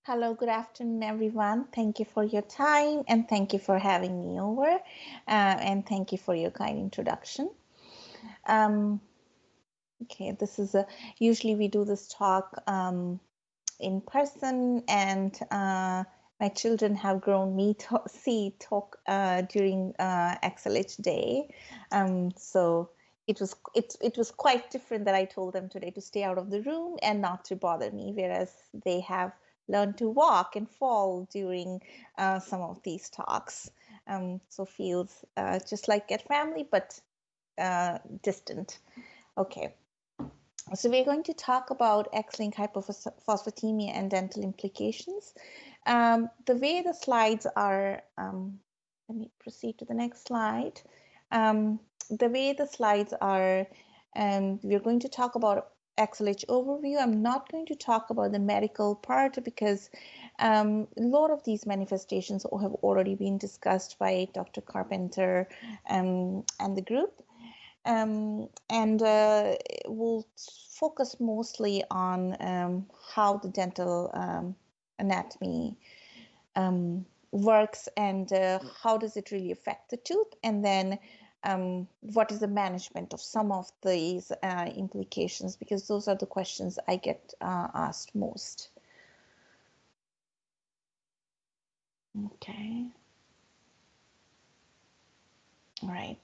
Hello, good afternoon, everyone. Thank you for your time and thank you for having me over. And thank you for your kind introduction. Okay, this is usually we do this talk in person, and my children have grown me to see talk during XLH day. So it was quite different that I told them today to stay out of the room and not to bother me, whereas they have learned to walk and fall during some of these talks. So feels just like at family, but distant. Okay. So we're going to talk about X-linked hypophosphatemia and dental implications. The way the slides are, let me proceed to the next slide. The way the slides are, we're going to talk about XLH overview. I'm not going to talk about the medical part because a lot of these manifestations have already been discussed by Dr. Carpenter and the group. And we'll focus mostly on how the dental anatomy works and how does it really affect the tooth, and then what is the management of some of these implications, because those are the questions I get asked most. Okay. All right.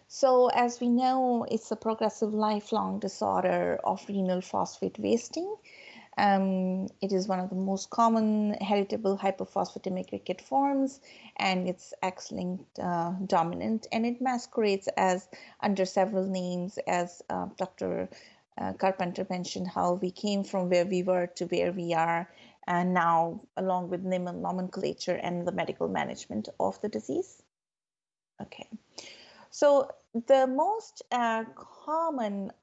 So as we know, it's a progressive lifelong disorder of renal phosphate wasting. It is one of the most common heritable hypophosphatemic ricket forms, and it's X-linked dominant, and it masquerades as under several names, as Dr. Carpenter mentioned, how we came from where we were to where we are, and now along with nomenclature and the medical management of the disease. Okay. So the most common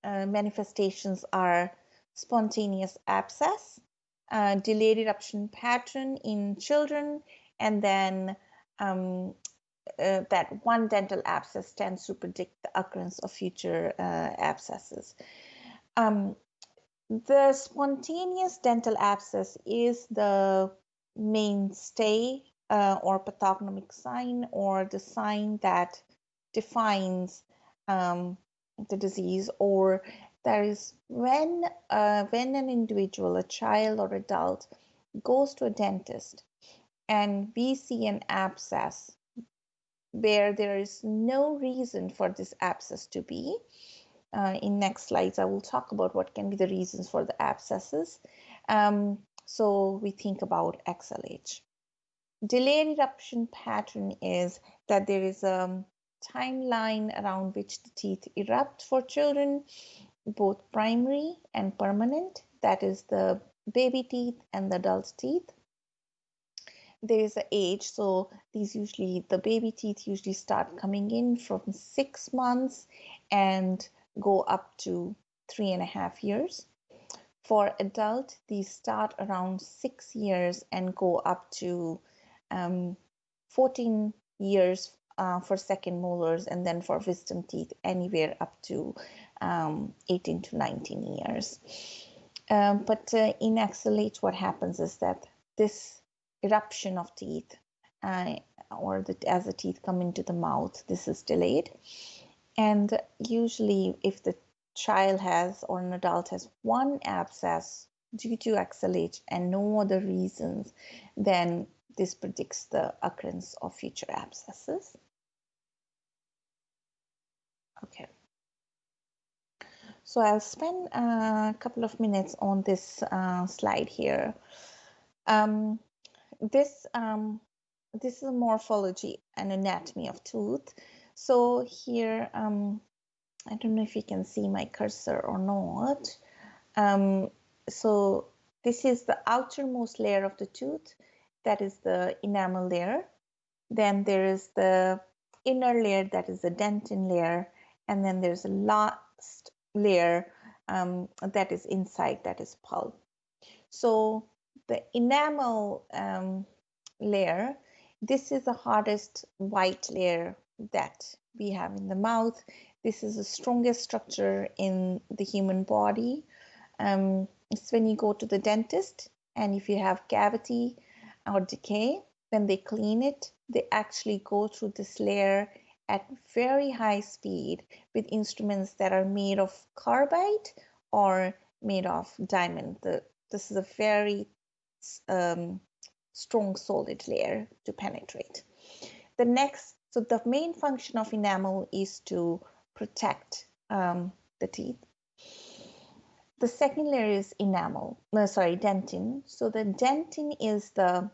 manifestations are spontaneous abscess, delayed eruption pattern in children, and then that one dental abscess tends to predict the occurrence of future abscesses. The spontaneous dental abscess is the mainstay or pathognomic sign, or the sign that defines the disease, or that is when an individual, a child or adult, goes to a dentist and we see an abscess where there is no reason for this abscess to be. In next slides, I will talk about what can be the reasons for the abscesses. So we think about XLH. Delayed eruption pattern is that there is a timeline around which the teeth erupt for children, both primary and permanent, that is the baby teeth and the adult teeth. There is an age, so the baby teeth usually start coming in from 6 months and go up to 3.5 years. For adult, these start around 6 years and go up to 14 years for second molars, and then for wisdom teeth anywhere up to 18 to 19 years. But in XLH, what happens is that this eruption of teeth, as the teeth come into the mouth, this is delayed. And usually if the child has, or an adult has, one abscess due to XLH and no other reasons, then this predicts the occurrence of future abscesses. Okay. So I'll spend a couple of minutes on this slide here. This is a morphology and anatomy of tooth. So here, I don't know if you can see my cursor or not. So this is the outermost layer of the tooth. That is the enamel layer. Then there is the inner layer, that is the dentin layer. And then there's a last layer that is inside, that is pulp. So the enamel layer, this is the hardest white layer that we have in the mouth. This is the strongest structure in the human body. It's when you go to the dentist and if you have cavity or decay, when they clean it, they actually go through this layer at very high speed with instruments that are made of carbide or made of diamond. This is a very strong solid layer to penetrate. So the main function of enamel is to protect the teeth. The second layer is dentin. So the dentin is the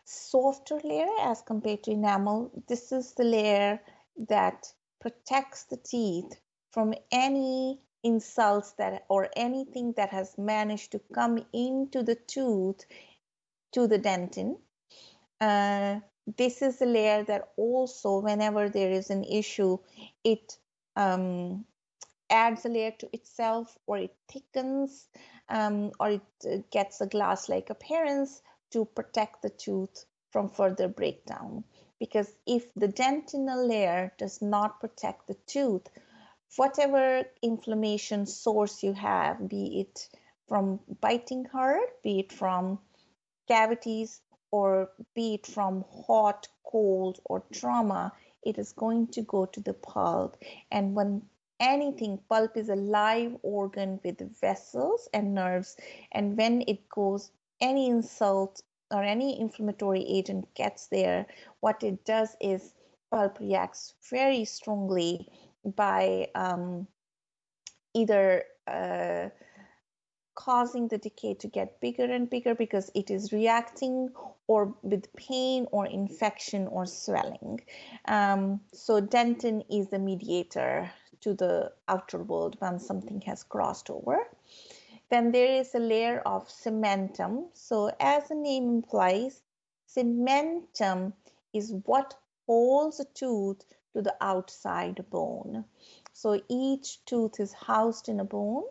softer layer as compared to enamel. This is the layer that protects the teeth from any insults or anything that has managed to come into the tooth to the dentin. This is the layer that also, whenever there is an issue, it adds a layer to itself, or it thickens, or it gets a glass-like appearance to protect the tooth from further breakdown. Because if the dentinal layer does not protect the tooth, whatever inflammation source you have, be it from biting hard, be it from cavities, or be it from hot, cold, or trauma, it is going to go to the pulp. And when pulp is a live organ with vessels and nerves, and when it goes, any insult or any inflammatory agent gets there, what it does is pulp reacts very strongly by either causing the decay to get bigger and bigger because it is reacting, or with pain or infection or swelling. So dentin is the mediator to the outer world when something has crossed over. Then there is a layer of cementum. So as the name implies, cementum is what holds a tooth to the outside bone. So each tooth is housed in a bone,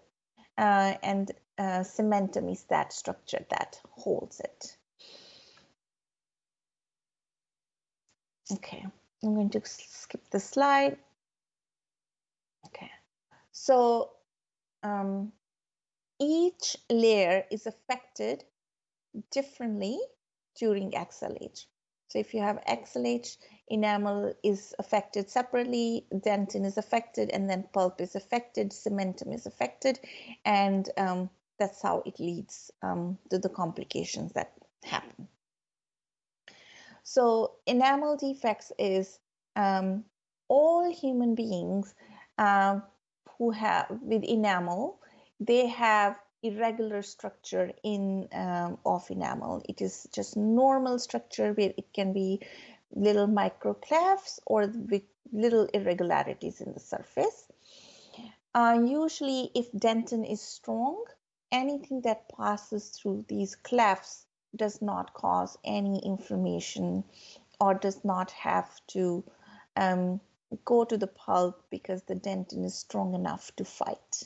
and cementum is that structure that holds it. Okay, I'm going to skip the slide. Okay, so each layer is affected differently during XLH. So if you have XLH, enamel is affected separately, dentin is affected, and then pulp is affected, cementum is affected, and that's how it leads to the complications that happen. So enamel defects is all human beings who have with enamel, they have irregular structure of enamel. It is just normal structure where it can be little microclefts or with little irregularities in the surface. Usually, if dentin is strong, anything that passes through these clefts does not cause any inflammation or does not have to go to the pulp because the dentin is strong enough to fight.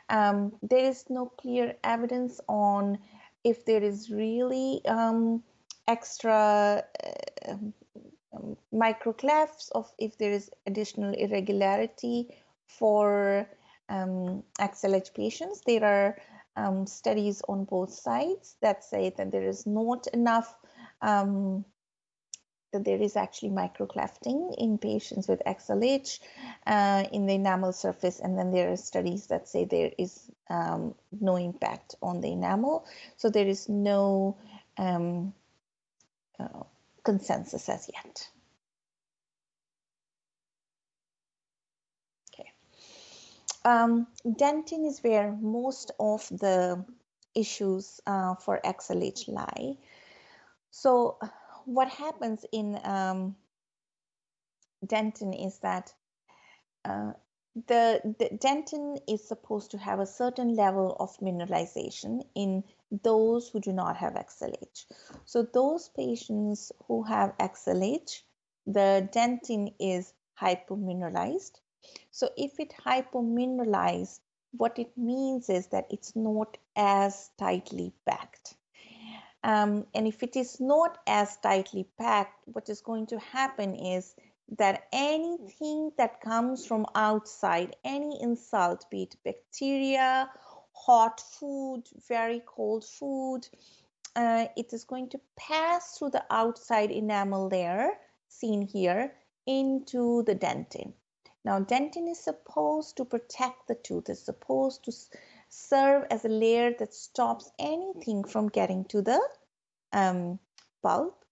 There is no clear evidence on if there is really extra microclefts, of if there is additional irregularity for XLH patients. There are studies on both sides that say that there is not enough, that there is actually microclefting in patients with XLH in the enamel surface, and then there are studies that say there is no impact on the enamel. So there is no consensus as yet. Dentin is where most of the issues for XLH lie. So what happens in dentin is that the dentin is supposed to have a certain level of mineralization in those who do not have XLH. So those patients who have XLH, the dentin is hypomineralized. So if it hypomineralized, what it means is that it's not as tightly packed. And if it is not as tightly packed, what is going to happen is that anything that comes from outside, any insult, be it bacteria hot food, very cold food, it is going to pass through the outside enamel layer, seen here, into the dentin. Now, dentin is supposed to protect the tooth, it's supposed to serve as a layer that stops anything from getting to the pulp.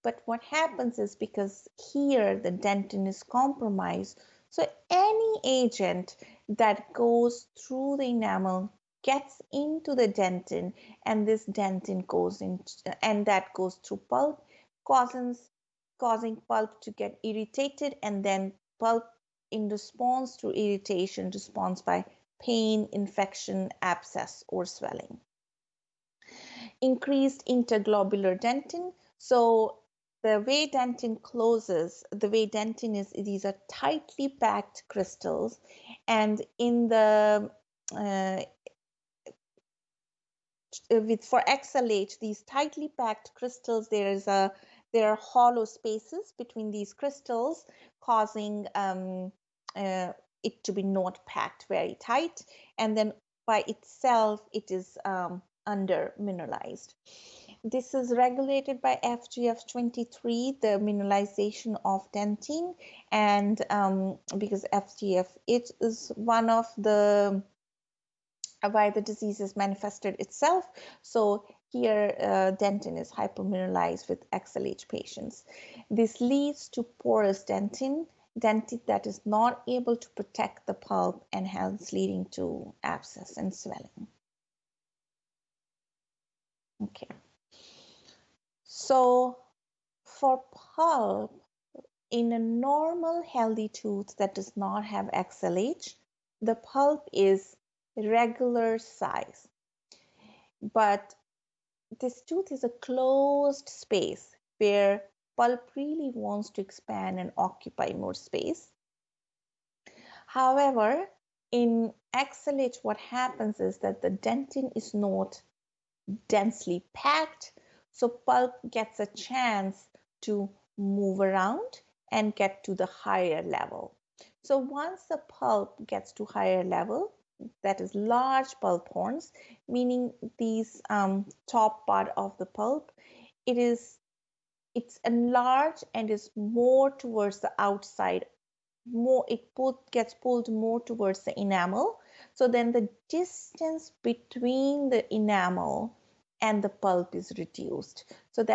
But what happens is, because here the dentin is compromised, so any agent that goes through the enamel gets into the dentin, and this dentin goes in, and that goes through pulp, causing pulp to get irritated, and then pulp, in response to irritation, responds by pain, infection, abscess, or swelling. Increased interglobular dentin. So the way dentin closes, the way dentin is, these are tightly packed crystals, and in the for XLH, these tightly packed crystals, there are hollow spaces between these crystals, causing it to be not packed very tight, and then by itself it is under mineralized. This is regulated by FGF23, the mineralization of dentin, and because FGF, it is one of the why the disease has manifested itself. So here dentin is hypermineralized with XLH patients. This leads to porous dentin that is not able to protect the pulp, and hence leading to abscess and swelling. Okay. So for pulp, in a normal healthy tooth that does not have XLH, the pulp is regular size. But this tooth is a closed space where pulp really wants to expand and occupy more space. However, in XLH, what happens is that the dentin is not densely packed, so pulp gets a chance to move around and get to the higher level. So once the pulp gets to higher level, that is large pulp horns, meaning these top part of the pulp, it's enlarged and is more towards the outside. Gets pulled more towards the enamel. So then the distance between the enamel and the pulp is reduced. So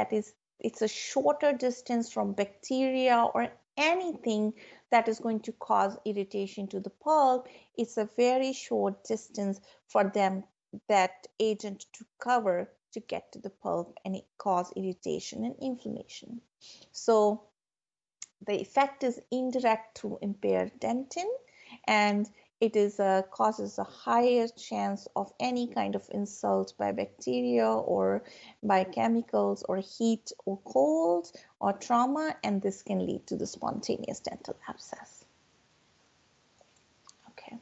it's a shorter distance from bacteria or anything that is going to cause irritation to the pulp. It's a very short distance for that agent to cover to get to the pulp, and it cause irritation and inflammation. So the effect is indirect through impaired dentin, and it causes a higher chance of any kind of insult by bacteria or by chemicals or heat or cold or trauma, and this can lead to the spontaneous dental abscess. Okay.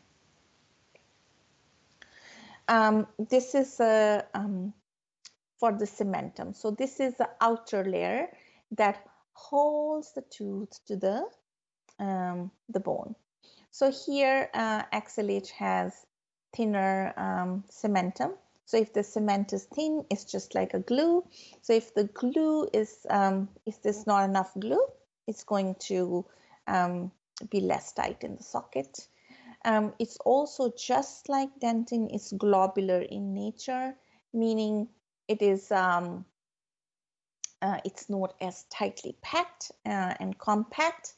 This is for the cementum. So this is the outer layer that holds the tooth to the bone. So here XLH has thinner cementum. So if the cement is thin, it's just like a glue. So if the glue is, if there's not enough glue, it's going to be less tight in the socket. It's also just like dentin, it's globular in nature, meaning it is it's not as tightly packed and compact.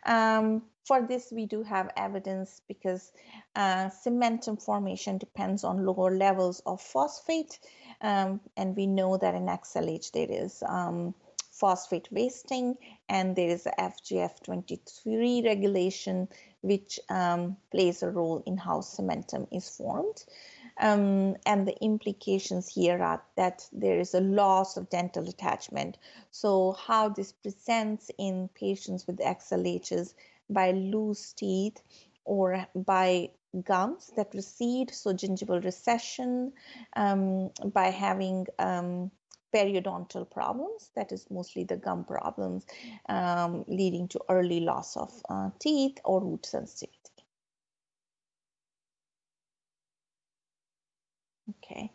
For this, we do have evidence because cementum formation depends on lower levels of phosphate, and we know that in XLH there is phosphate wasting, and there is a FGF23 regulation, which plays a role in how cementum is formed. And the implications here are that there is a loss of dental attachment. So how this presents in patients with XLHs by loose teeth or by gums that recede, so gingival recession, by having periodontal problems, that is mostly the gum problems, leading to early loss of teeth or root sensitivity. Okay.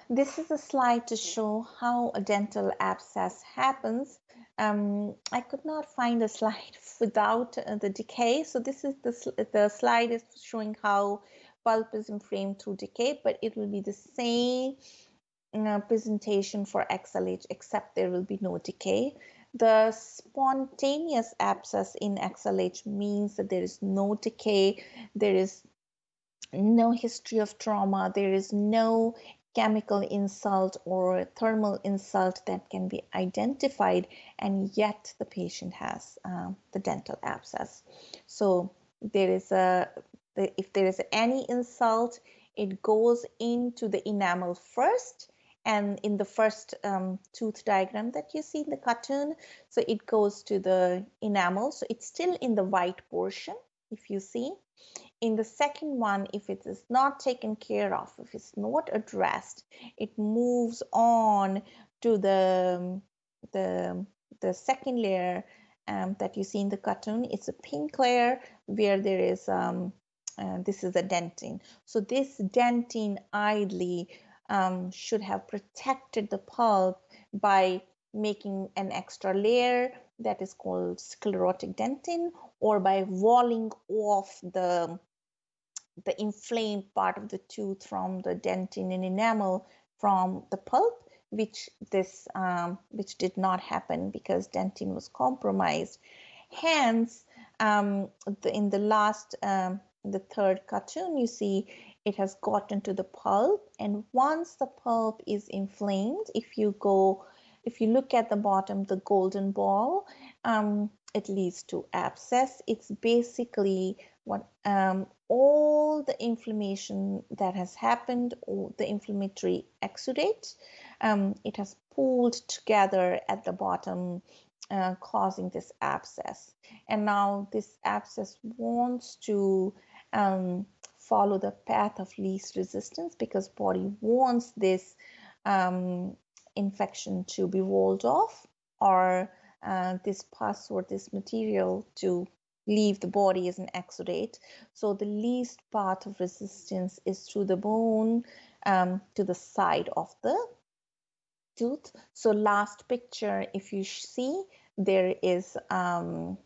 This is a slide to show how a dental abscess happens. I could not find a slide without the decay. So this is the slide is showing how pulp is inflamed through decay, but it will be the same presentation for XLH, except there will be no decay. The spontaneous abscess in XLH means that there is no decay, there is no history of trauma, there is no chemical insult or thermal insult that can be identified, and yet the patient has the dental abscess. So there is if there is any insult, it goes into the enamel first, and in the first tooth diagram that you see in the cartoon, so it goes to the enamel, so it's still in the white portion, if you see. In the second one, if it is not taken care of, if it's not addressed, it moves on to the second layer that you see in the cartoon. It's a pink layer where there is this is a dentin. So this dentin ideally should have protected the pulp by making an extra layer that is called sclerotic dentin, or by walling off the inflamed part of the tooth from the dentin and enamel from the pulp, which did not happen because dentin was compromised. Hence, in the last, the third cartoon, you see it has gotten to the pulp, and once the pulp is inflamed, if you look at the bottom, the golden ball, it leads to abscess. It's basically what all the inflammation that has happened, or the inflammatory exudate, it has pooled together at the bottom, causing this abscess. And now this abscess wants to follow the path of least resistance, because body wants this infection to be walled off, or this pus or this material to leave the body as an exudate. So the least path of resistance is through the bone to the side of the tooth. So last picture, if you see, there is an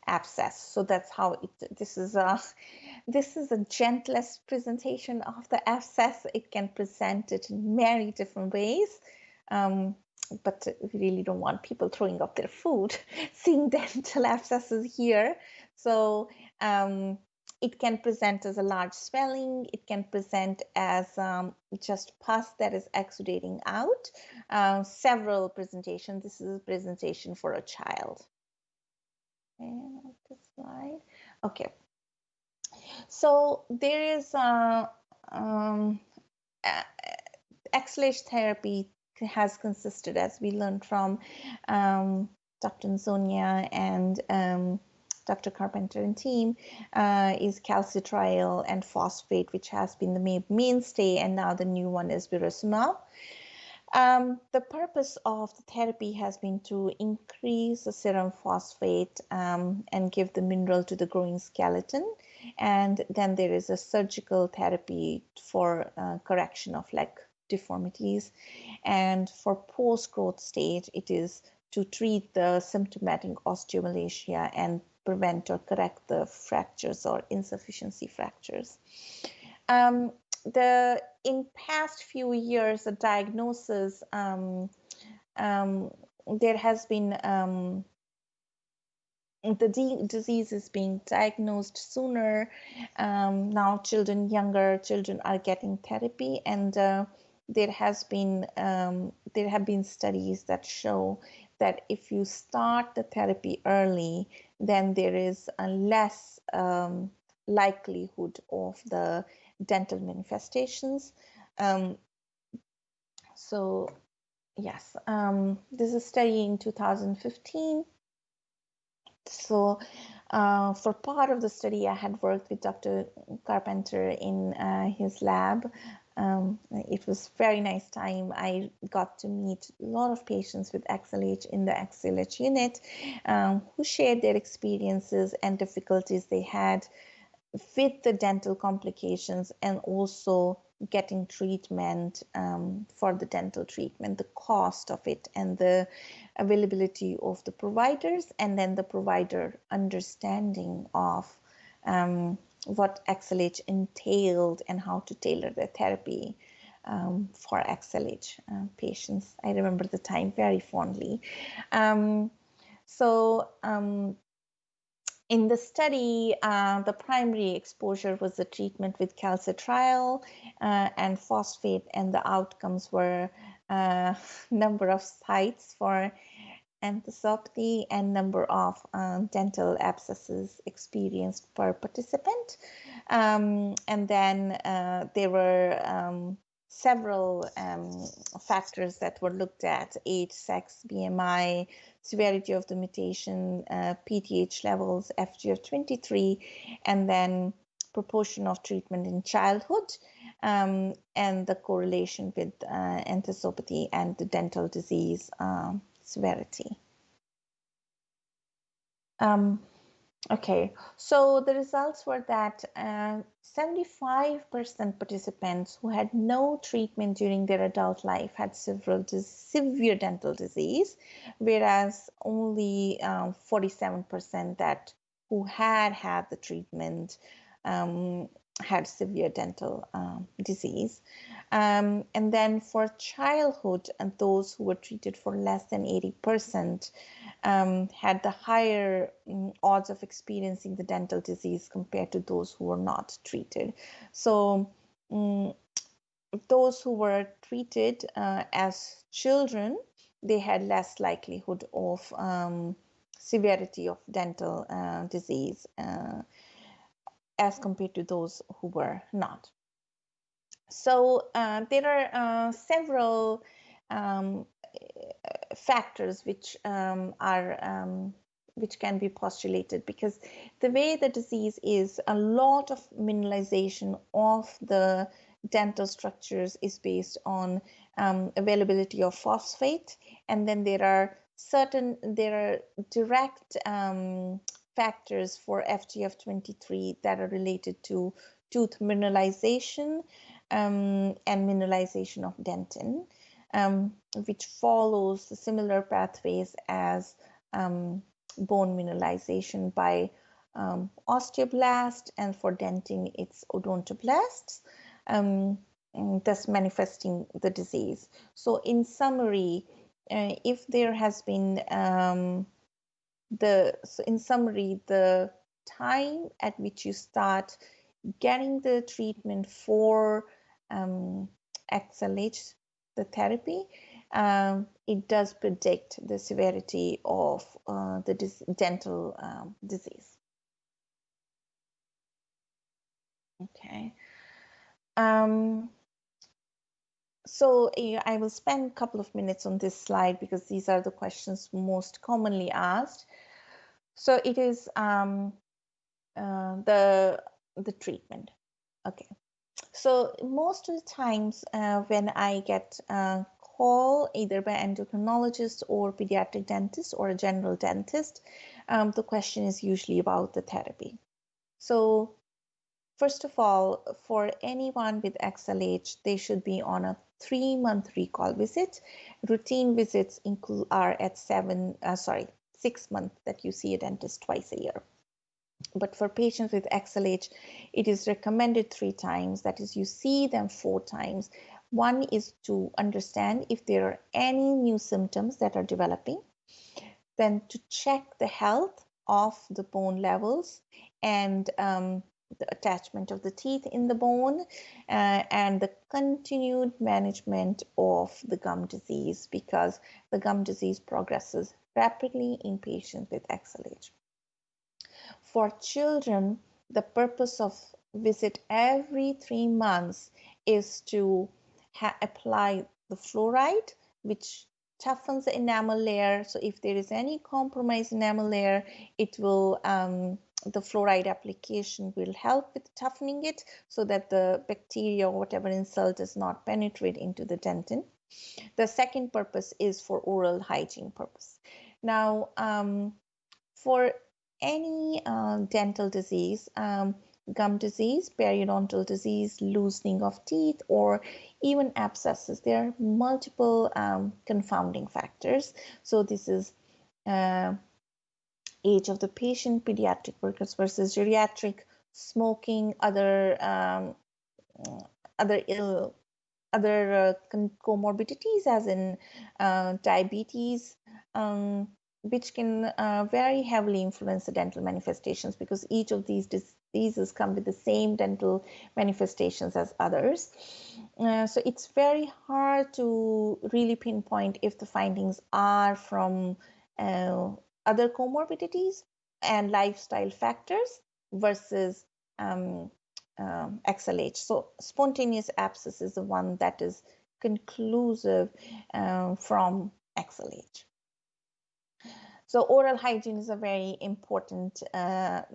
abscess. So that's how this is a gentlest presentation of the abscess. It can present it in many different ways. But we really don't want people throwing up their food seeing dental abscesses here. So it can present as a large swelling. It can present as just pus that is exudating out. Several presentations. This is a presentation for a child. And this slide. Okay. So there is XLH therapy has consisted, as we learned from Dr. Nzonia and Dr. Carpenter and team, is calcitriol and phosphate, which has been the mainstay, and now the new one is birosumab. The purpose of the therapy has been to increase the serum phosphate and give the mineral to the growing skeleton. And then there is a surgical therapy for correction of leg deformities. And for post-growth stage, it is to treat the symptomatic osteomalacia and prevent or correct the fractures or insufficiency fractures. In past few years, the diagnosis, there has been the disease is being diagnosed sooner. Now younger children are getting therapy, and there have been studies that show that if you start the therapy early, then there is a less likelihood of the dental manifestations. So yes, this is a study in 2015. So for part of the study, I had worked with Dr. Carpenter in his lab. It was very nice time. I got to meet a lot of patients with XLH in the XLH unit who shared their experiences and difficulties they had with the dental complications and also getting treatment for the dental treatment, the cost of it and the availability of the providers, and then the provider understanding of what XLH entailed and how to tailor the therapy for XLH patients. I remember the time very fondly. In the study, the primary exposure was the treatment with calcitriol and phosphate, and the outcomes were number of sites for endoscopy and number of dental abscesses experienced per participant. And then there were several factors that were looked at: age, sex, BMI, severity of the mutation, PTH levels, FGF23, and then proportion of treatment in childhood, and the correlation with endoscopy and the dental disease severity. Okay, so the results were that 75% participants who had no treatment during their adult life had severe dental disease, whereas only 47% that who had the treatment had severe dental disease. And then for childhood, and those who were treated for less than 80% had the higher odds of experiencing the dental disease compared to those who were not treated. So those who were treated as children, they had less likelihood of severity of dental disease as compared to those who were not. So there are several factors which which can be postulated, because the way the disease is, a lot of mineralization of the dental structures is based on availability of phosphate, and then there are direct factors for FGF23 that are related to tooth mineralization and mineralization of dentin, which follows the similar pathways as bone mineralization by osteoblast, and for dentin it's odontoblasts, thus manifesting the disease. So in summary, if there has been the time at which you start getting the treatment for XLH, the therapy, it does predict the severity of the dental disease. Okay. So I will spend a couple of minutes on this slide because these are the questions most commonly asked. So it is the treatment. Okay. So most of the times when I get a call either by endocrinologist or pediatric dentist or a general dentist, the question is usually about the therapy. So first of all, for anyone with XLH, they should be on a 3-month recall visit. Routine visits are at 6 months that you see a dentist twice a year. But for patients with XLH, it is recommended 3 times. That is, you see them 4 times. One is to understand if there are any new symptoms that are developing, then to check the health of the bone levels and the attachment of the teeth in the bone, and the continued management of the gum disease, because the gum disease progresses rapidly in patients with XLH. For children, the purpose of visit every 3 months is to apply the fluoride, which toughens the enamel layer. So if there is any compromised enamel layer, it will the fluoride application will help with toughening it so that the bacteria or whatever insult does not penetrate into the dentin. The second purpose is for oral hygiene purpose. Now, for any dental disease, gum disease, periodontal disease, loosening of teeth, or even abscesses. There are multiple confounding factors. So this is age of the patient, pediatric workers versus geriatric, smoking, other comorbidities, as in diabetes, which can very heavily influence the dental manifestations, because each of these diseases come with the same dental manifestations as others. So it's very hard to really pinpoint if the findings are from other comorbidities and lifestyle factors versus XLH. So spontaneous abscess is the one that is conclusive from XLH. So oral hygiene is a very important,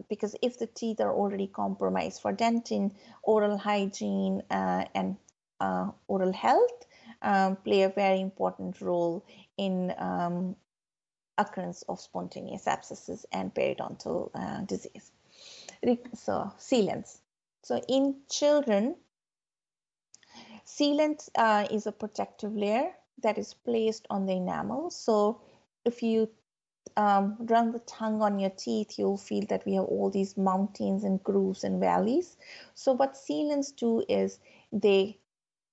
because if the teeth are already compromised for dentin, oral hygiene and oral health play a very important role in occurrence of spontaneous abscesses and periodontal disease. So sealants. So in children, sealant is a protective layer that is placed on the enamel. So if you run the tongue on your teeth, you'll feel that we have all these mountains and grooves and valleys. So what sealants do is they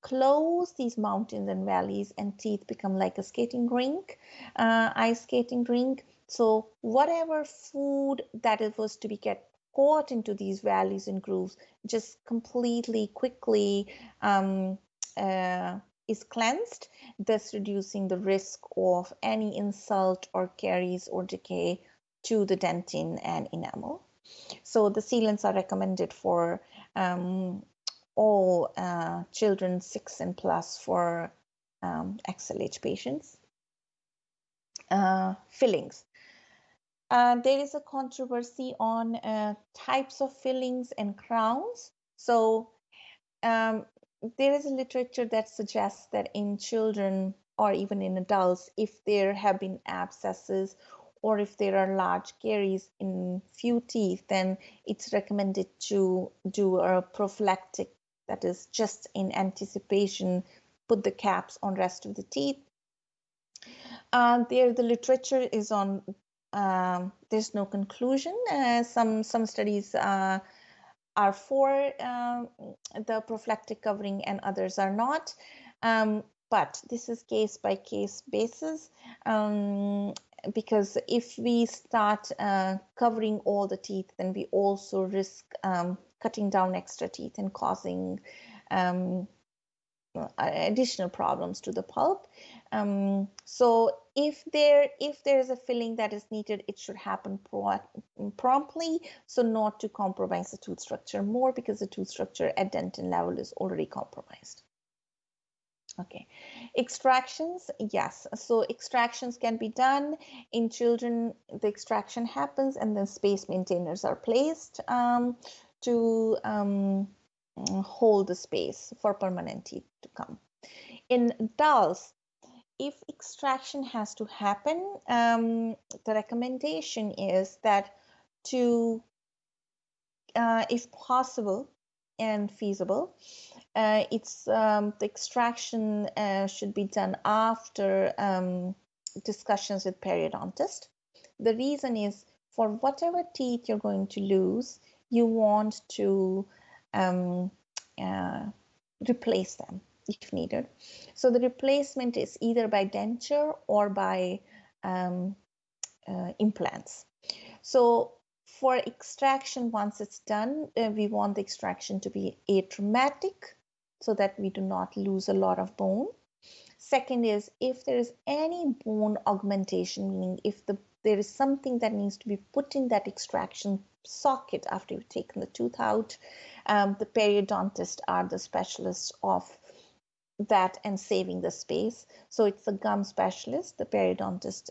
close these mountains and valleys, and teeth become like a skating rink, ice skating rink. So whatever food that it was to be get caught into these valleys and grooves just completely quickly is cleansed, thus reducing the risk of any insult or caries or decay to the dentin and enamel. So the sealants are recommended for all children 6 and plus for XLH patients. Fillings. There is a controversy on types of fillings and crowns. So there is a literature that suggests that in children or even in adults, if there have been abscesses or if there are large caries in few teeth, then it's recommended to do a prophylactic, that is just in anticipation, put the caps on rest of the teeth. There the literature is on, there's no conclusion. Some studies are for the prophylactic covering and others are not. But this is case by case basis, because if we start covering all the teeth, then we also risk cutting down extra teeth and causing additional problems to the pulp. So if there is a filling that is needed, it should happen promptly, so not to compromise the tooth structure more, because the tooth structure at dentin level is already compromised. Okay, extractions, yes. So extractions can be done in children. The extraction happens and then space maintainers are placed to hold the space for permanent teeth to come. In adults, if extraction has to happen, the recommendation is that to, if possible and feasible, the extraction should be done after discussions with periodontist. The reason is, for whatever teeth you're going to lose, you want to replace them if needed. So the replacement is either by denture or by implants. So for extraction, once it's done, we want the extraction to be atraumatic so that we do not lose a lot of bone. Second is, if there is any bone augmentation, meaning if there is something that needs to be put in that extraction socket after you've taken the tooth out, the periodontists are the specialists of that and saving the space. So it's the gum specialist, the periodontist,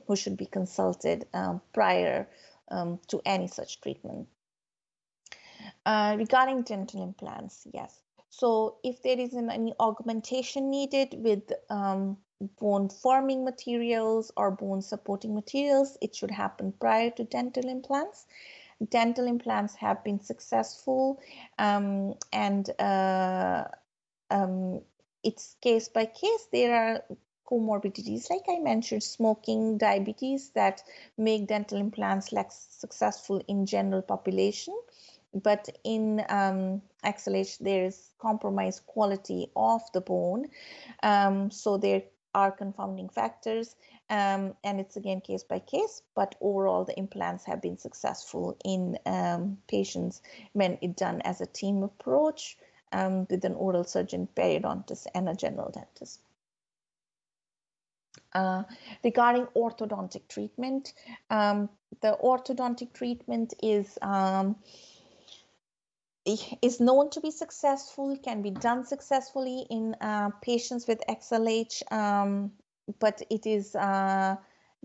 who should be consulted prior to any such treatment. Regarding dental implants, yes. So if there is any augmentation needed with bone forming materials or bone supporting materials, it should happen prior to dental implants. dental implants have been successful, and it's case by case. There are comorbidities, like I mentioned, smoking, diabetes, that make dental implants less successful in general population. But in XLH, there is compromised quality of the bone. So there are confounding factors, and it's again case by case, but overall the implants have been successful in patients when it's done as a team approach with an oral surgeon, periodontist, and a general dentist. Regarding orthodontic treatment, the orthodontic treatment is known to be successful, can be done successfully in patients with XLH, but it is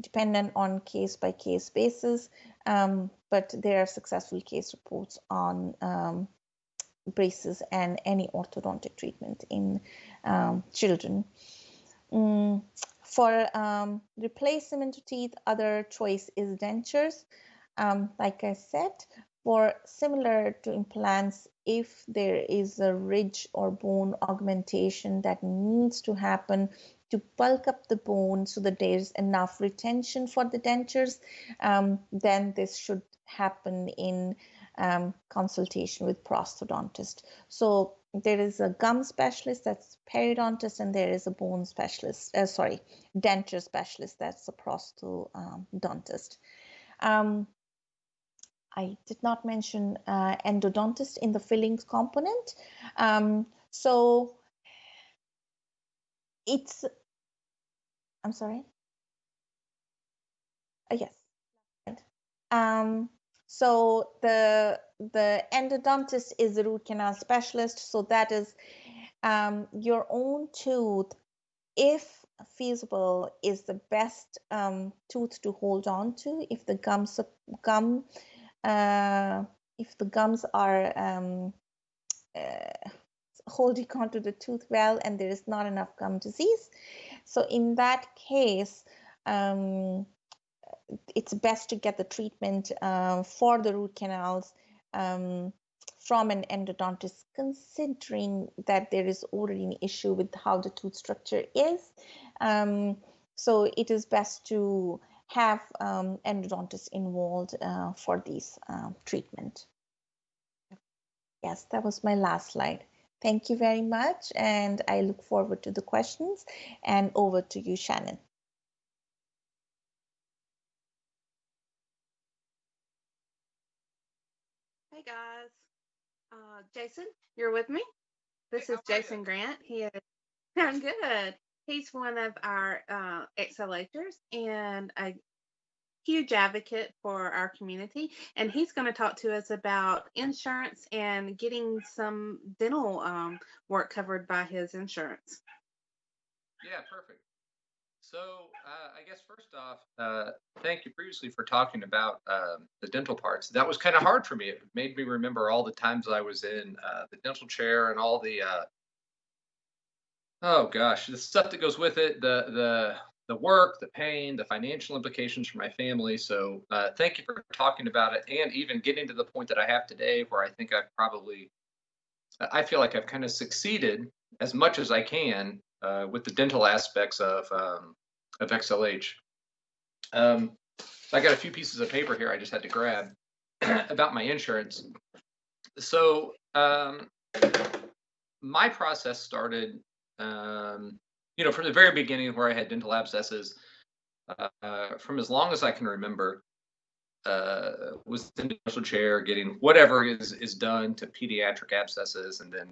dependent on case-by-case basis. But there are successful case reports on braces and any orthodontic treatment in children. For replacement of teeth, other choice is dentures. Like I said, for similar to implants, if there is a ridge or bone augmentation that needs to happen to bulk up the bone so that there's enough retention for the dentures, then this should happen in consultation with prosthodontist. So there is a gum specialist, that's periodontist, and there is a bone specialist, denture specialist, that's a prosthodontist. I did not mention endodontist in the fillings component. So it's, I'm sorry. Yes. So the endodontist is the root canal specialist. So that is your own tooth, if feasible, is the best tooth to hold on to. If the gums are holding onto the tooth well and there is not enough gum disease, so in that case, it's best to get the treatment for the root canals from an endodontist, considering that there is already an issue with how the tooth structure is. So it is best to have endodontists involved for these treatment. Yes, that was my last slide. Thank you very much, and I look forward to the questions. And over to you, Shannon. Hey guys, Jason, you're with me. This is Jason Grant. I'm good. He's one of our XLHers and a huge advocate for our community, and he's going to talk to us about insurance and getting some dental work covered by his insurance. Yeah, perfect. So I guess first off, thank you previously for talking about the dental parts. That was kind of hard for me. It made me remember all the times I was in the dental chair and all the oh gosh, the stuff that goes with it, the work, the pain, the financial implications for my family. So thank you for talking about it, and even getting to the point that I have today, where I think I feel like I've kind of succeeded as much as I can with the dental aspects of XLH. I got a few pieces of paper here I just had to grab about my insurance. So my process started, from the very beginning, where I had dental abscesses, from as long as I can remember. Was in the dental chair, getting whatever is done to pediatric abscesses, and then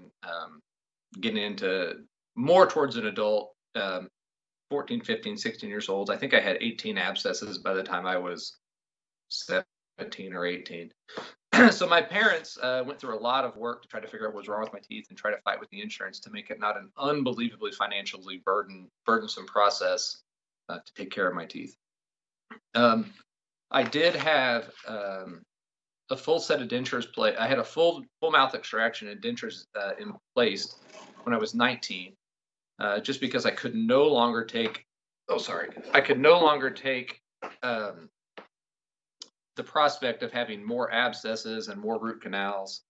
getting into more towards an adult, 14, 15, 16 years old. I think I had 18 abscesses by the time I was 17 or 18. So my parents went through a lot of work to try to figure out what was wrong with my teeth and try to fight with the insurance to make it not an unbelievably financially burdensome process to take care of my teeth. I did have a full set of dentures I had a full mouth extraction and dentures in place when I was 19, just because I could no longer take. I could no longer take the prospect of having more abscesses and more root canals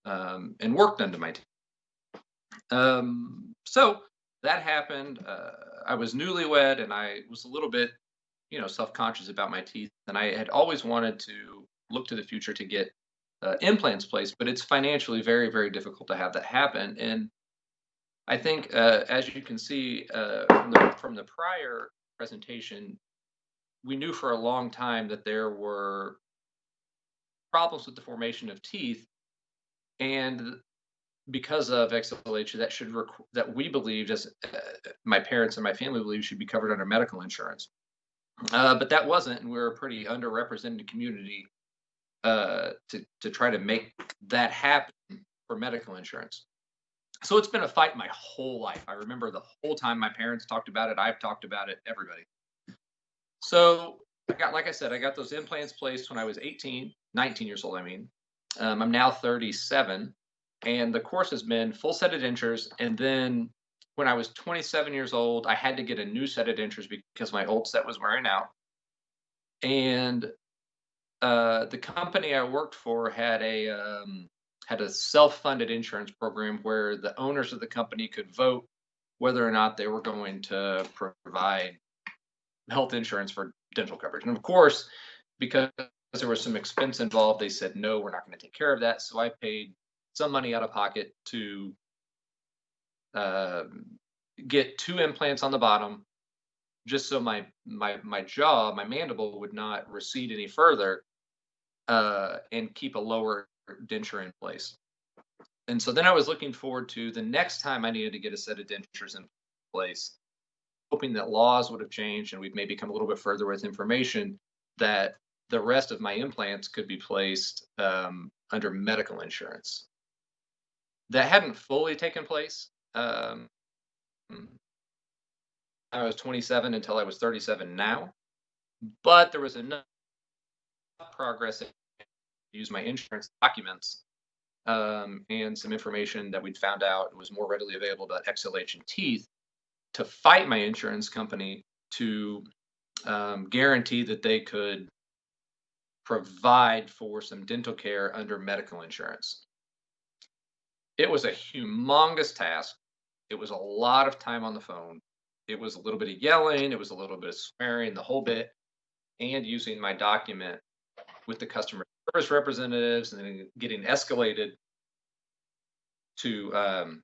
and work done to my teeth. So that happened. I was newlywed, and I was a little bit, self-conscious about my teeth, and I had always wanted to look to the future to get implants placed, but it's financially very, very difficult to have that happen. And I think, as you can see from the prior presentation, we knew for a long time that there were problems with the formation of teeth, and because of XLH, that we believed, as my parents and my family believed, should be covered under medical insurance. But that wasn't, and we're a pretty underrepresented community to try to make that happen for medical insurance. So it's been a fight my whole life. I remember the whole time my parents talked about it, I've talked about it, everybody. So like I said, I got those implants placed when I was 19 years old, I mean. I'm now 37, and the course has been full set of dentures. And then when I was 27 years old, I had to get a new set of dentures because my old set was wearing out. And the company I worked for had a self-funded insurance program where the owners of the company could vote whether or not they were going to provide health insurance for dental coverage. And of course, because there was some expense involved, they said, no, we're not going to take care of that. So I paid some money out of pocket to get 2 implants on the bottom, just so my jaw, my mandible, would not recede any further, and keep a lower denture in place. And so then I was looking forward to the next time I needed to get a set of dentures in place, hoping that laws would have changed and we'd maybe come a little bit further with information that the rest of my implants could be placed under medical insurance. That hadn't fully taken place. I was 27 until I was 37 now, but there was enough progress to use my insurance documents and some information that we'd found out was more readily available about XLH and teeth to fight my insurance company to guarantee that they could provide for some dental care under medical insurance. It was a humongous task. It was a lot of time on the phone. It was a little bit of yelling. It was a little bit of swearing, the whole bit, and using my document with the customer service representatives and then getting escalated to, to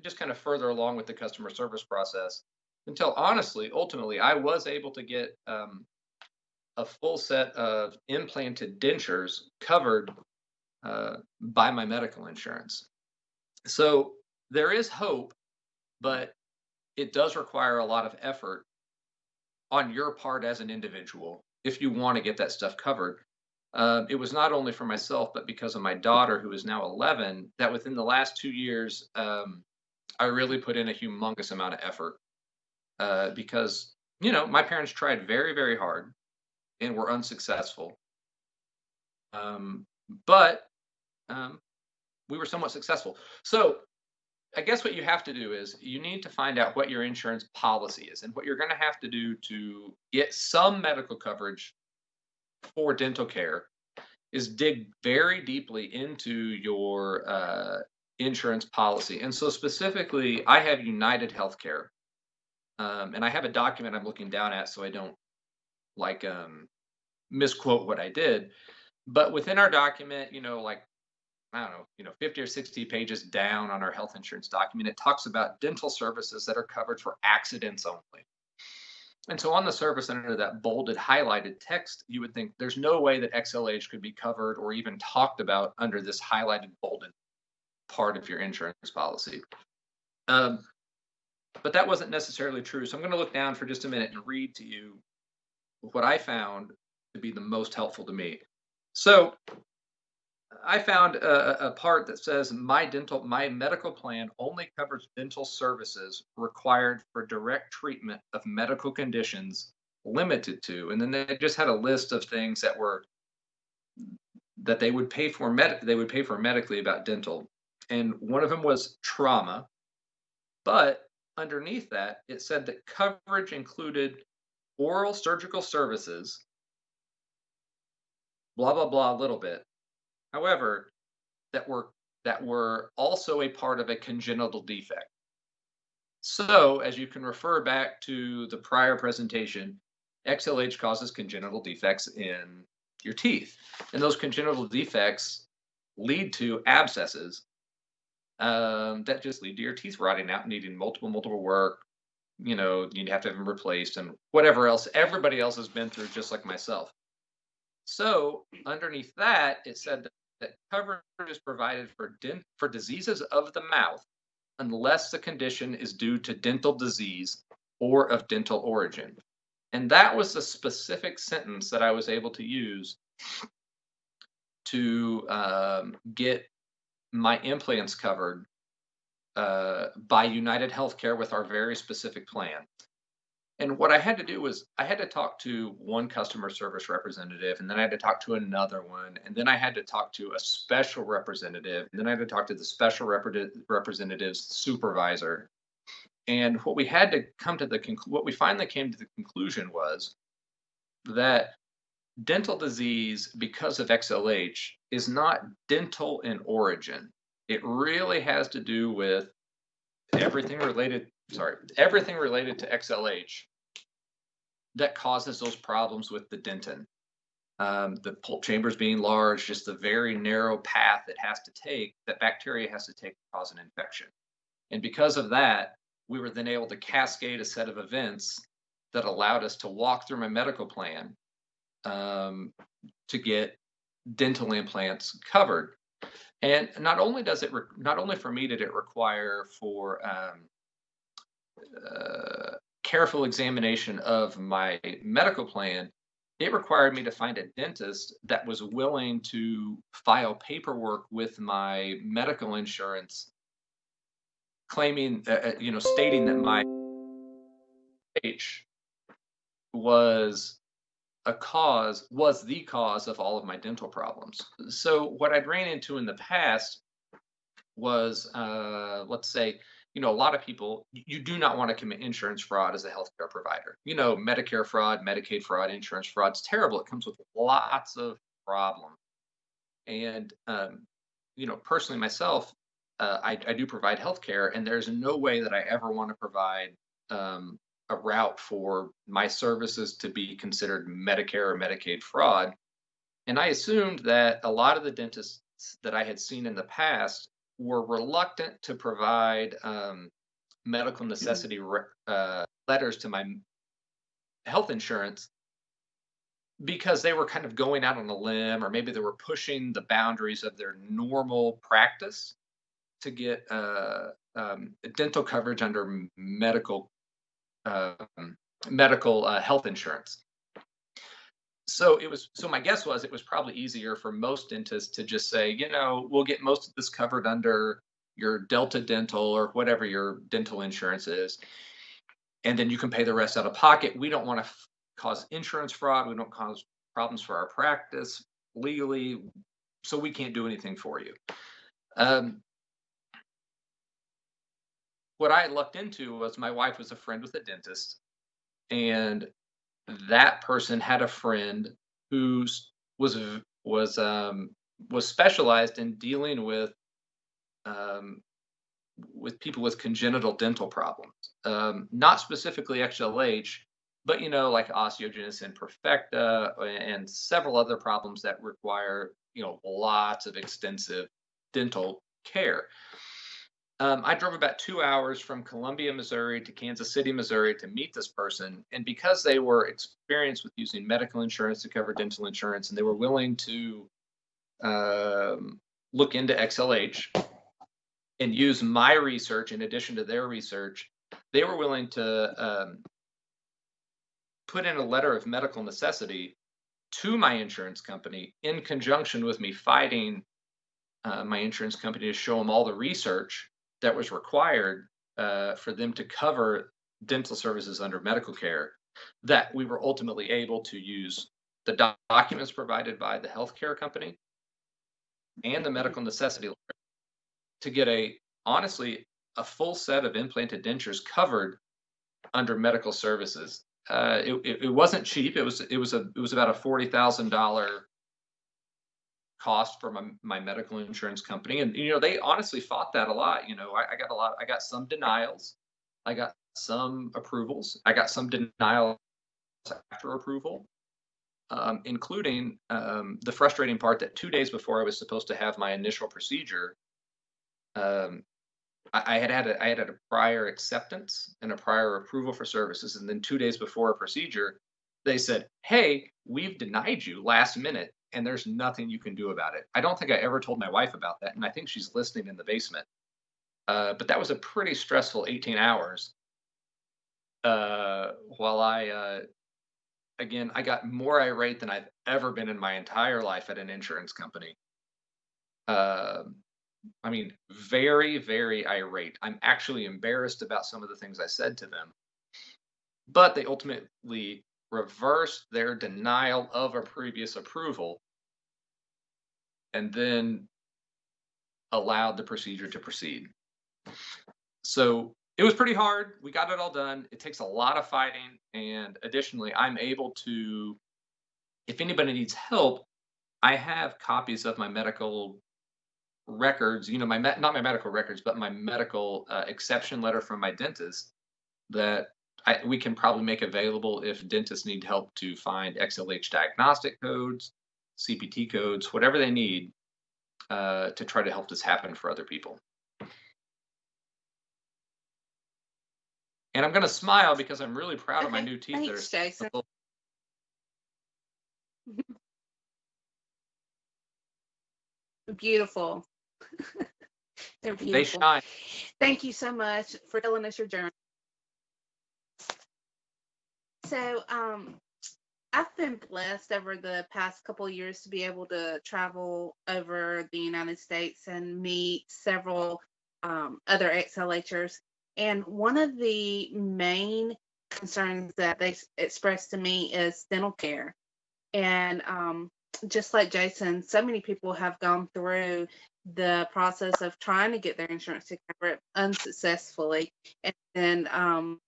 just kind of further along with the customer service process until honestly, ultimately, I was able to get a full set of implanted dentures covered by my medical insurance. So there is hope, but it does require a lot of effort on your part as an individual if you want to get that stuff covered. It was not only for myself, but because of my daughter, who is now 11, that within the last 2 years, I really put in a humongous amount of effort because, my parents tried very, very hard and were unsuccessful. But we were somewhat successful. So I guess what you have to do is you need to find out what your insurance policy is. And what you're going to have to do to get some medical coverage for dental care is dig very deeply into your insurance policy. And so specifically, I have United Healthcare. And I have a document I'm looking down at so I don't misquote what I did. But within our document, I don't know, 50 or 60 pages down on our health insurance document, it talks about dental services that are covered for accidents only. And so on the surface, under that bolded, highlighted text, you would think there's no way that XLH could be covered or even talked about under this highlighted, bolded part of your insurance policy. But that wasn't necessarily true. So I'm going to look down for just a minute and read to you what I found to be the most helpful to me. So I found a part that says my medical plan only covers dental services required for direct treatment of medical conditions limited to, and then they just had a list of things that they would pay for medically about dental. And one of them was trauma, but underneath that, it said that coverage included oral surgical services blah, blah, blah, a little bit. However, that were also a part of a congenital defect. So, as you can refer back to the prior presentation, XLH causes congenital defects in your teeth. And those congenital defects lead to abscesses that just lead to your teeth rotting out, needing multiple work. You have to have them replaced and whatever else everybody else has been through, just like myself. So, underneath that, it said that coverage is provided for diseases of the mouth unless the condition is due to dental disease or of dental origin. And that was the specific sentence that I was able to use to get my implants covered by United Healthcare with our very specific plan. And what I had to do was I had to talk to one customer service representative, and then I had to talk to another one, and then I had to talk to a special representative, and then I had to talk to the special representative's supervisor. And what we had to come to what we finally came to the conclusion was that dental disease, because of XLH, is not dental in origin. It really has to do with everything related to XLH that causes those problems with the dentin. The pulp chambers being large, just the very narrow path that bacteria has to take to cause an infection. And because of that, we were then able to cascade a set of events that allowed us to walk through my medical plan to get dental implants covered. And not only for me did it require for careful examination of my medical plan, it required me to find a dentist that was willing to file paperwork with my medical insurance, claiming, stating that my H was the cause of all of my dental problems. So what I'd ran into in the past was, let's say, a lot of people, you do not want to commit insurance fraud as a healthcare provider. Medicare fraud, Medicaid fraud, insurance fraud, it's terrible. It comes with lots of problems. And, personally myself, I do provide healthcare, and there's no way that I ever want to provide a route for my services to be considered Medicare or Medicaid fraud. And I assumed that a lot of the dentists that I had seen in the past were reluctant to provide medical necessity letters to my health insurance because they were kind of going out on a limb, or maybe they were pushing the boundaries of their normal practice to get dental coverage under medical health insurance. So my guess was it was probably easier for most dentists to just say, we'll get most of this covered under your Delta Dental or whatever your dental insurance is, and then you can pay the rest out of pocket. We don't want to cause insurance fraud. We don't cause problems for our practice legally, so we can't do anything for you. What I had looked into was my wife was a friend with a dentist, and that person had a friend who was specialized in dealing with people with congenital dental problems, not specifically XLH, but like osteogenesis imperfecta and several other problems that require lots of extensive dental care. I drove about 2 hours from Columbia, Missouri to Kansas City, Missouri to meet this person. And because they were experienced with using medical insurance to cover dental insurance, and they were willing to look into XLH and use my research in addition to their research, they were willing to put in a letter of medical necessity to my insurance company in conjunction with me fighting my insurance company to show them all the research that was required for them to cover dental services under medical care, that we were ultimately able to use the documents provided by the healthcare company and the medical necessity letter to get honestly a full set of implanted dentures covered under medical services. It wasn't cheap. It was about a $40,000 cost for my medical insurance company. And, they honestly fought that a lot. I got some denials. I got some approvals. I got some denials after approval, including the frustrating part that 2 days before I was supposed to have my initial procedure, um, I had a prior acceptance and a prior approval for services, and then 2 days before a procedure, they said, "Hey, we've denied you last minute, and there's nothing you can do about it." I don't think I ever told my wife about that, and I think she's listening in the basement. But that was a pretty stressful 18 hours. While again, I got more irate than I've ever been in my entire life at an insurance company. Um, I mean, very, very irate. I'm actually embarrassed about some of the things I said to them, but they ultimately reversed their denial of a previous approval and then allowed the procedure to proceed. So it was pretty hard. We got it all done. It takes a lot of fighting. And additionally, I'm able to, if anybody needs help, I have copies of my medical records, not my medical records, but my medical exception letter from my dentist that we can probably make available if dentists need help to find XLH diagnostic codes, CPT codes, whatever they need to try to help this happen for other people. And I'm going to smile because I'm really proud of my new teeth. Thanks, Jason. Beautiful. They're beautiful. They shine. Thank you so much for telling us your journey. So, I've been blessed over the past couple of years to be able to travel over the United States and meet several other XLHers. And one of the main concerns that they expressed to me is dental care. And just like Jason, so many people have gone through the process of trying to get their insurance to cover it unsuccessfully. And then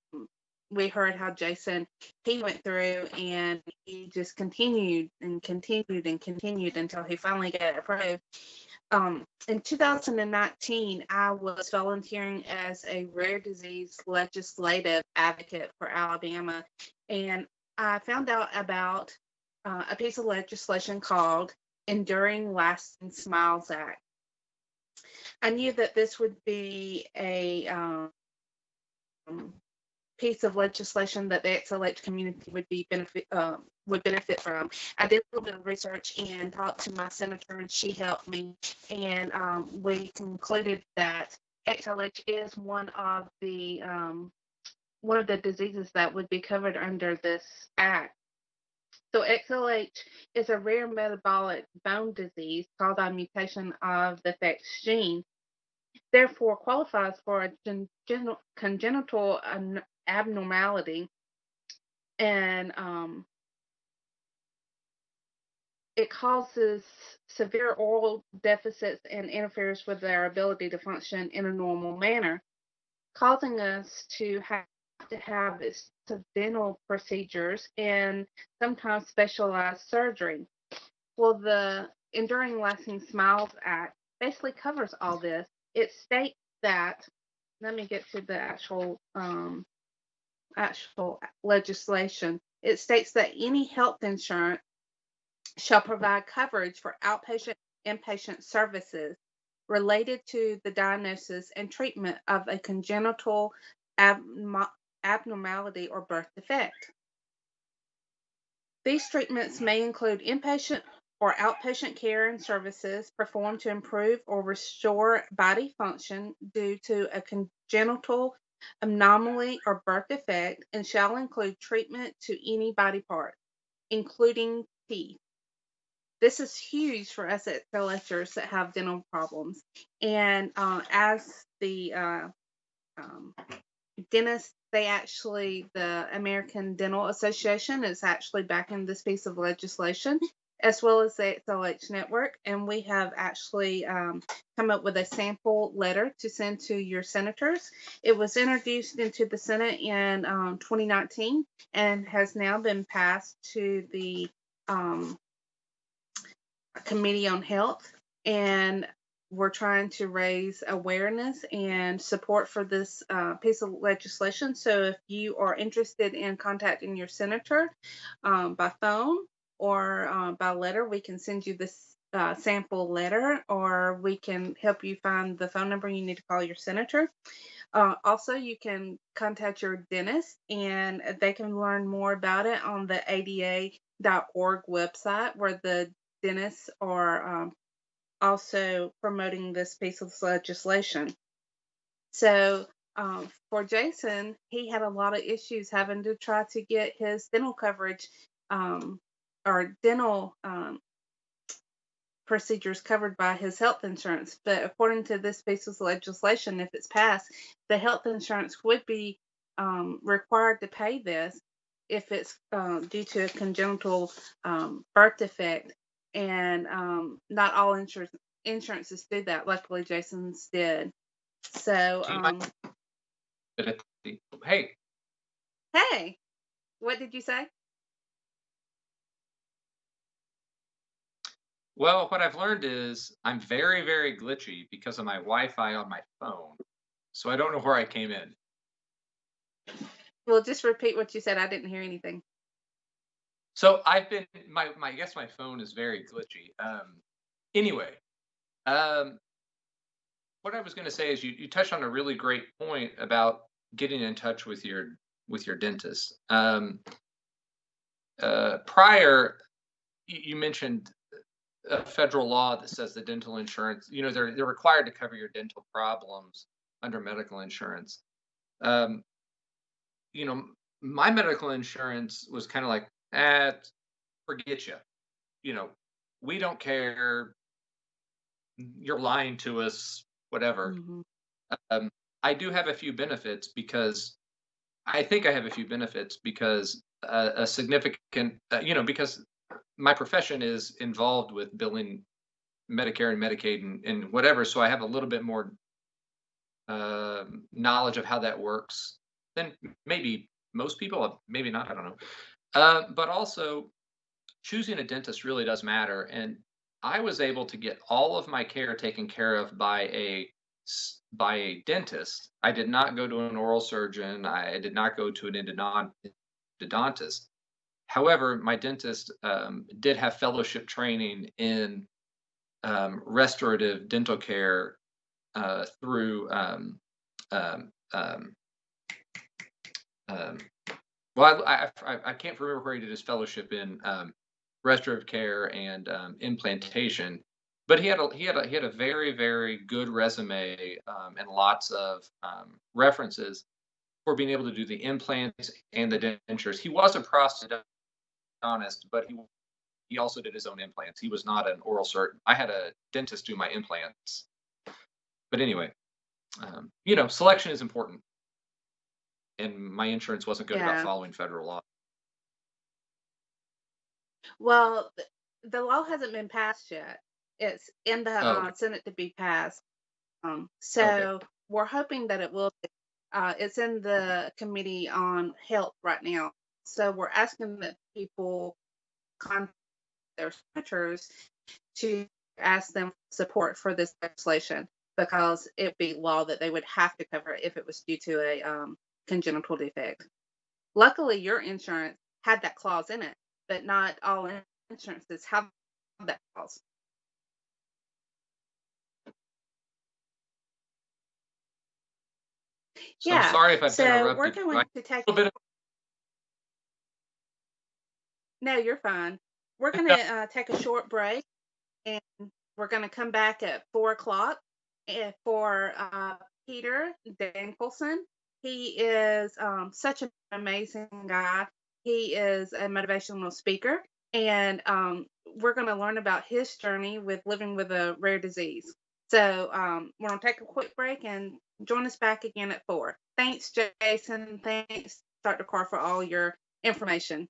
we heard how Jason, he went through and he just continued and continued and continued until he finally got it approved. In 2019, I was volunteering as a rare disease legislative advocate for Alabama, and I found out about a piece of legislation called Enduring Lasting Smiles Act. I knew that this would be a piece of legislation that the XLH community would benefit from. I did a little bit of research and talked to my senator, and she helped me. And we concluded that XLH is one of the diseases that would be covered under this act. So XLH is a rare metabolic bone disease caused by mutation of the defects gene. Therefore, qualifies for a congenital abnormality, and it causes severe oral deficits and interferes with their ability to function in a normal manner, causing us to have dental procedures and sometimes specialized surgery. Well, the Enduring Lasting Smiles Act basically covers all this. It states that, let me get to the actual legislation. It states that any health insurance shall provide coverage for outpatient, inpatient services related to the diagnosis and treatment of a congenital abnormality or birth defect. These treatments may include inpatient or outpatient care and services performed to improve or restore body function due to a congenital anomaly or birth defect, and shall include treatment to any body part, including teeth. This is huge for us XLHers that have dental problems. And as the dentists, the American Dental Association is actually backing this piece of legislation, as well as the XLH network. And we have actually come up with a sample letter to send to your senators. It was introduced into the Senate in 2019 and has now been passed to the Committee on Health, and we're trying to raise awareness and support for this piece of legislation. So if you are interested in contacting your senator by phone or by letter, we can send you this sample letter, or we can help you find the phone number you need to call your senator. Also, you can contact your dentist, and they can learn more about it on the ada.org website, where the dentists are also promoting this piece of legislation. So, for Jason, he had a lot of issues having to try to get his dental coverage or dental procedures covered by his health insurance. But according to this piece of legislation, if it's passed, the health insurance would be required to pay this if it's due to a congenital birth defect. And not all insurances do that. Luckily, Jason's did. So, hey, what did you say? Well, what I've learned is I'm very, very glitchy because of my Wi-Fi on my phone. So I don't know where I came in. Well, just repeat what you said. I didn't hear anything. So I've been I guess my phone is very glitchy. Anyway, what I was going to say is you touched on a really great point about getting in touch with your dentist. Prior, you mentioned a federal law that says the dental insurance, they're required to cover your dental problems under medical insurance. My medical insurance was kind of like, forget you. We don't care. You're lying to us, whatever. Mm-hmm. I do have a few benefits because a significant, because my profession is involved with billing Medicare and Medicaid and whatever. So I have a little bit more knowledge of how that works than maybe most people, maybe not, I don't know. But also choosing a dentist really does matter. And I was able to get all of my care taken care of by a dentist. I did not go to an oral surgeon. I did not go to an endodontist. However, my dentist did have fellowship training in restorative dental care through well, I can't remember where he did his fellowship in restorative care and implantation, but he had a very, very good resume and lots of references for being able to do the implants and the dentures. He was a prosthodontist, but he also did his own implants. He was not an oral surgeon. I had a dentist do my implants. But anyway, selection is important. And my insurance wasn't good about following federal law. Well, the law hasn't been passed yet. It's in the Senate to be passed. So we're hoping that it will. It's in the Committee on Health right now. So we're asking that people contact their senators to ask them support for this legislation, because it would be law that they would have to cover if it was due to a congenital defect. Luckily, your insurance had that clause in it, but not all insurances have that clause. So I'm sorry if I've interrupted. We're going to take a bit. No, you're fine. We're going to take a short break, and we're going to come back at 4:00 for Peter Dankelson. He is such an amazing guy. He is a motivational speaker, and we're going to learn about his journey with living with a rare disease. So we're going to take a quick break and join us back again at 4. Thanks, Jason. Thanks, Dr. Carr, for all your information.